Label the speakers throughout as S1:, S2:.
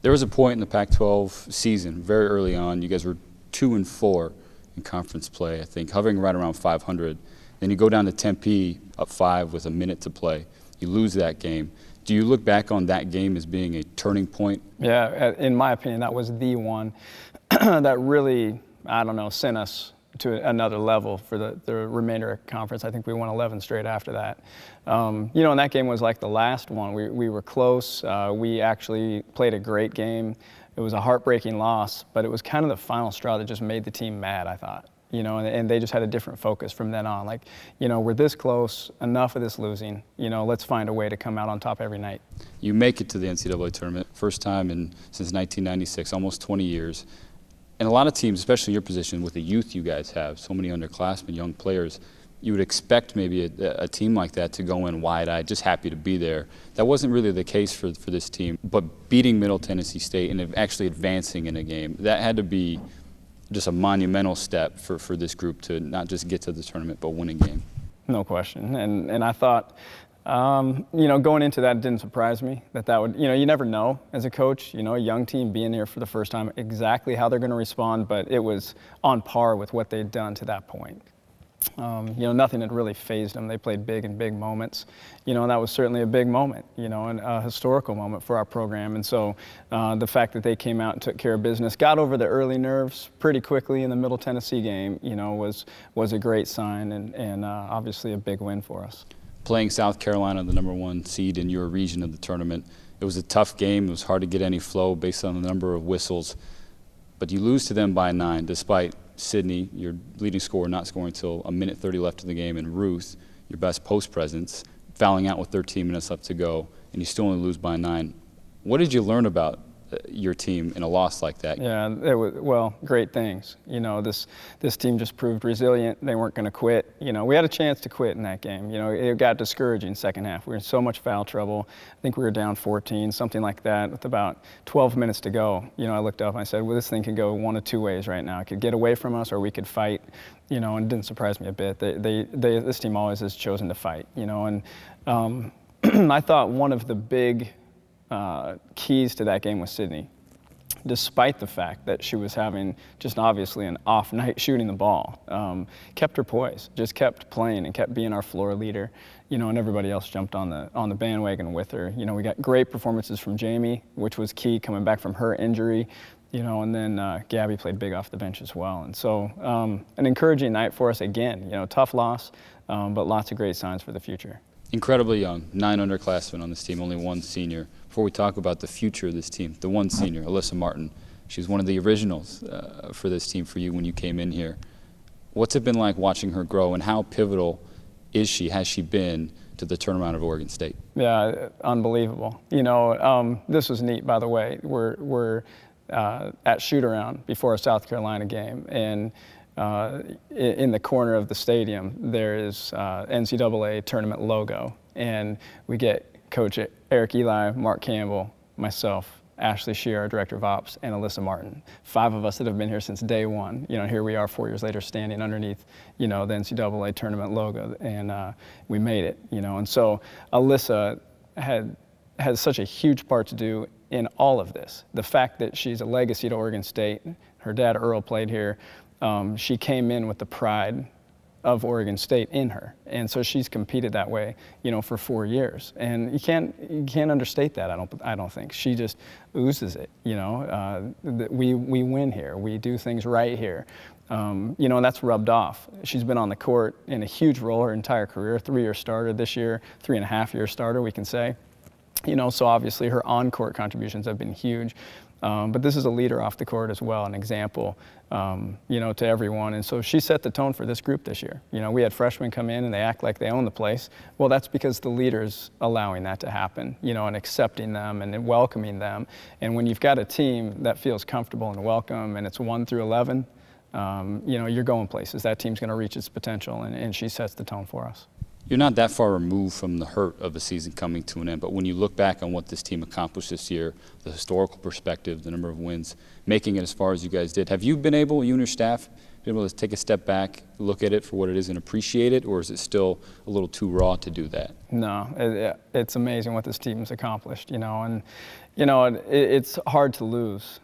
S1: There was a point in the Pac-12 season, very early on, you guys were 2-4 in conference play, I think, hovering right around 500. Then you go down to Tempe, up 5 with a minute to play. You lose that game. Do you look back on that game as being a turning point?
S2: Yeah, in my opinion, that was the one that really, I don't know, sent us to another level for the remainder of conference. I think we won 11 straight after that. You know, and that game was like the last one. We were close. We actually played a great game. It was a heartbreaking loss, but it was kind of the final straw that just made the team mad, I thought. You know, and they just had a different focus from then on. Like, you know, we're this close, enough of this losing. You know, let's find a way to come out on top every night.
S1: You make it to the NCAA tournament, first time since 1996, almost 20 years. And a lot of teams, especially your position with the youth you guys have, so many underclassmen, young players, you would expect maybe a team like that to go in wide-eyed, just happy to be there. That wasn't really the case for this team. But beating Middle Tennessee State and actually advancing in a game, that had to be just a monumental step for this group to not just get to the tournament, but win a game.
S2: No question. And I thought, you know, going into that, it didn't surprise me that would, you know, you never know as a coach, you know, a young team being here for the first time, exactly how they're going to respond, but it was on par with what they'd done to that point. You know, nothing had really fazed them. They played big in big moments, you know, and that was certainly a big moment, you know, and a historical moment for our program. And so the fact that they came out and took care of business, got over the early nerves pretty quickly in the Middle Tennessee game, you know, was a great sign and obviously a big win for us.
S1: Playing South Carolina, the #1 seed in your region of the tournament, it was a tough game. It was hard to get any flow based on the number of whistles. But you lose to them by 9, despite Sydney, your leading scorer, not scoring until 1:30 left in the game, and Ruth, your best post presence, fouling out with 13 minutes left to go, and you still only lose by 9. What did you learn about your team in a loss like that?
S2: Yeah, it was, well, great things. You know, this team just proved resilient. They weren't going to quit. You know, we had a chance to quit in that game. You know, it got discouraging second half. We were in so much foul trouble. I think we were down 14, something like that, with about 12 minutes to go. You know, I looked up and I said, well, this thing could go one of two ways right now. It could get away from us or we could fight. You know, and it didn't surprise me a bit. This team always has chosen to fight. You know, and I thought one of the big keys to that game was Sydney. Despite the fact that she was having just obviously an off night shooting the ball, kept her poise, just kept playing and kept being our floor leader, you know, and everybody else jumped on the bandwagon with her. You know, we got great performances from Jamie, which was key coming back from her injury, you know, and then Gabby played big off the bench as well. And so an encouraging night for us again, you know, tough loss, but lots of great signs for the future.
S1: Incredibly young, 9 underclassmen on this team, only 1 senior. Before we talk about the future of this team, the 1 senior, Alyssa Martin, she was one of the originals for this team for you when you came in here. What's it been like watching her grow, and how pivotal has she been to the turnaround of Oregon State? Yeah,
S2: unbelievable. You know, this was neat, by the way. We're at shoot-around before a South Carolina game, and in the corner of the stadium, there is NCAA Tournament logo, and we get Coach Eric Eli, Mark Campbell, myself, Ashley Shear, our Director of Ops, and Alyssa Martin. 5 of us that have been here since day one. You know, here we are 4 years later standing underneath, you know, the NCAA Tournament logo, and we made it, you know. And so Alyssa has such a huge part to do in all of this. The fact that she's a legacy to Oregon State, her dad Earl played here, she came in with the pride of Oregon State in her, and so she's competed that way, you know, for 4 years, and you can't understate that. I don't think she just oozes it. You know, we win here, we do things right here, you know, and that's rubbed off. She's been on the court in a huge role her entire career. 3-year starter this year, 3.5-year starter, we can say. You know, so obviously her on-court contributions have been huge. But this is a leader off the court as well, an example, you know, to everyone. And so she set the tone for this group this year. You know, we had freshmen come in and they act like they own the place. Well, that's because the leader's allowing that to happen, you know, and accepting them and welcoming them. And when you've got a team that feels comfortable and welcome, and it's 1 through 11, you know, you're going places. That team's going to reach its potential, and she sets the tone for us.
S1: You're not that far removed from the hurt of a season coming to an end, but when you look back on what this team accomplished this year, the historical perspective, the number of wins, making it as far as you guys did, have you been able, you and your staff, been able to take a step back, look at it for what it is and appreciate it, or is it still a little too raw to do that?
S2: No, it's amazing what this team's accomplished, you know, and You know, it's hard to lose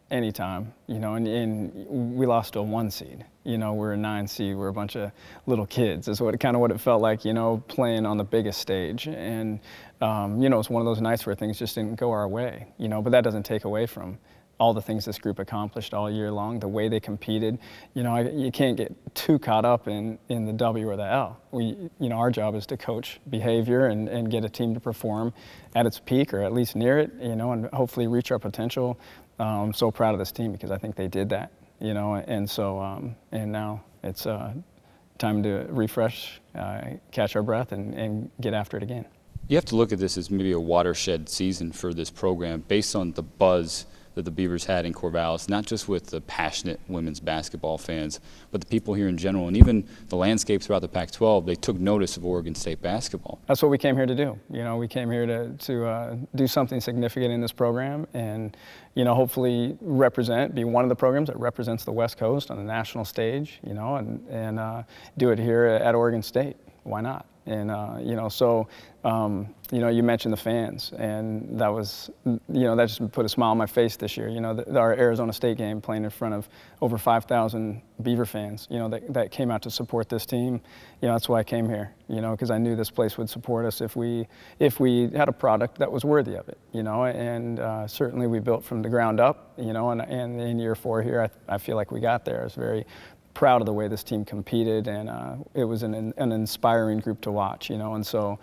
S2: anytime, you know, and we lost to a 1 seed. You know, we're a 9 seed, we're a bunch of little kids, is what it felt like, you know, playing on the biggest stage. And, you know, it's one of those nights where things just didn't go our way, you know, but that doesn't take away from all the things this group accomplished all year long, the way they competed. You know, you can't get too caught up in the W or the L. You know, our job is to coach behavior and get a team to perform at its peak or at least near it, you know, and hopefully reach our potential. I'm so proud of this team because I think they did that, you know, and so, and now it's time to refresh, catch our breath, and get after it again.
S1: You have to look at this as maybe a watershed season for this program based on the buzz that the Beavers had in Corvallis, not just with the passionate women's basketball fans, but the people here in general, and even the landscape throughout the Pac-12. They took notice of Oregon State basketball.
S2: That's what we came here to do. You know, we came here to do something significant in this program, and you know, hopefully be one of the programs that represents the West Coast on the national stage. You know, and do it here at Oregon State. Why not? And you know, so you know, you mentioned the fans, and that was, you know, that just put a smile on my face this year. You know, our Arizona State game, playing in front of over 5,000 Beaver fans, you know, that came out to support this team. You know, that's why I came here. You know, because I knew this place would support us if we had a product that was worthy of it. You know, and certainly we built from the ground up. You know, and in year 4 here, I feel like we got there. I was very proud of the way this team competed, and it was an inspiring group to watch, you know, and so,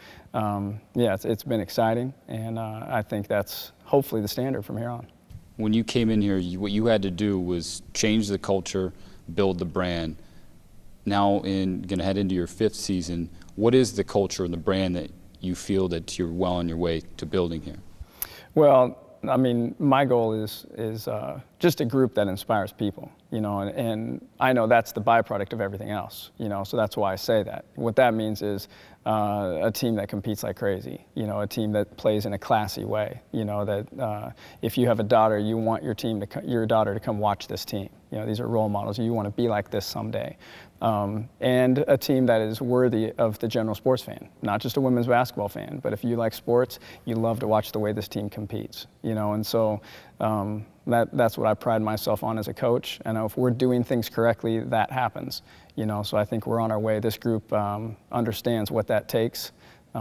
S2: yeah, it's been exciting, and I think that's hopefully the standard from here on.
S1: When you came in here, what you had to do was change the culture, build the brand. Now, going to head into your 5th season, what is the culture and the brand that you feel that you're well on your way to building here?
S2: Well, I mean, my goal is just a group that inspires people, you know, and I know that's the byproduct of everything else, you know, so that's why I say that. What that means is a team that competes like crazy, you know, a team that plays in a classy way, you know, that if you have a daughter, you want your daughter to come watch this team. You know, these are role models. You want to be like this someday. And a team that is worthy of the general sports fan, not just a women's basketball fan, but if you like sports, you love to watch the way this team competes, you know, and so that's what I pride myself on as a coach. And if we're doing things correctly, that happens, you know, so I think we're on our way. This group understands what that takes.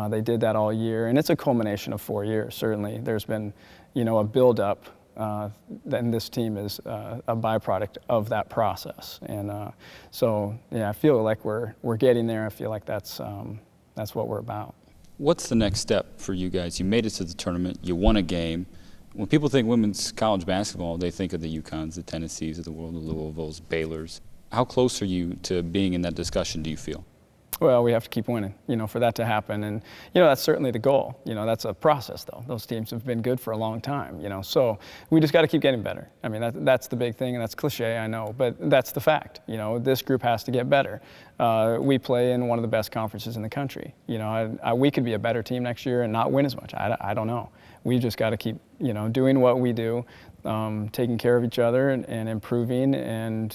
S2: They did that all year, and it's a culmination of 4 years, certainly. There's been, you know, a build-up. Then this team is a byproduct of that process, and so yeah, I feel like we're getting there. I feel like that's what we're about.
S1: What's the next step for you guys? You made it to the tournament. You won a game. When people think women's college basketball, they think of the UConns, the Tennessees of the world, the Louisvilles, Baylors. How close are you to being in that discussion, do you feel?
S2: Well, we have to keep winning, you know, for that to happen. And, you know, that's certainly the goal. You know, that's a process, though. Those teams have been good for a long time, you know. So we just got to keep getting better. I mean, that's the big thing, and that's cliche, I know. But that's the fact. You know, this group has to get better. We play in one of the best conferences in the country. You know, we could be a better team next year and not win as much. I don't know. We just got to keep, you know, doing what we do. Taking care of each other and improving, and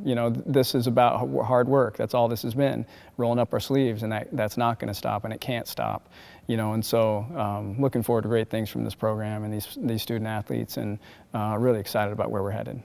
S2: you know, this is about hard work. That's all this has been, rolling up our sleeves, and that's not going to stop, and it can't stop, you know. And so, looking forward to great things from this program and these student athletes, and really excited about where we're headed.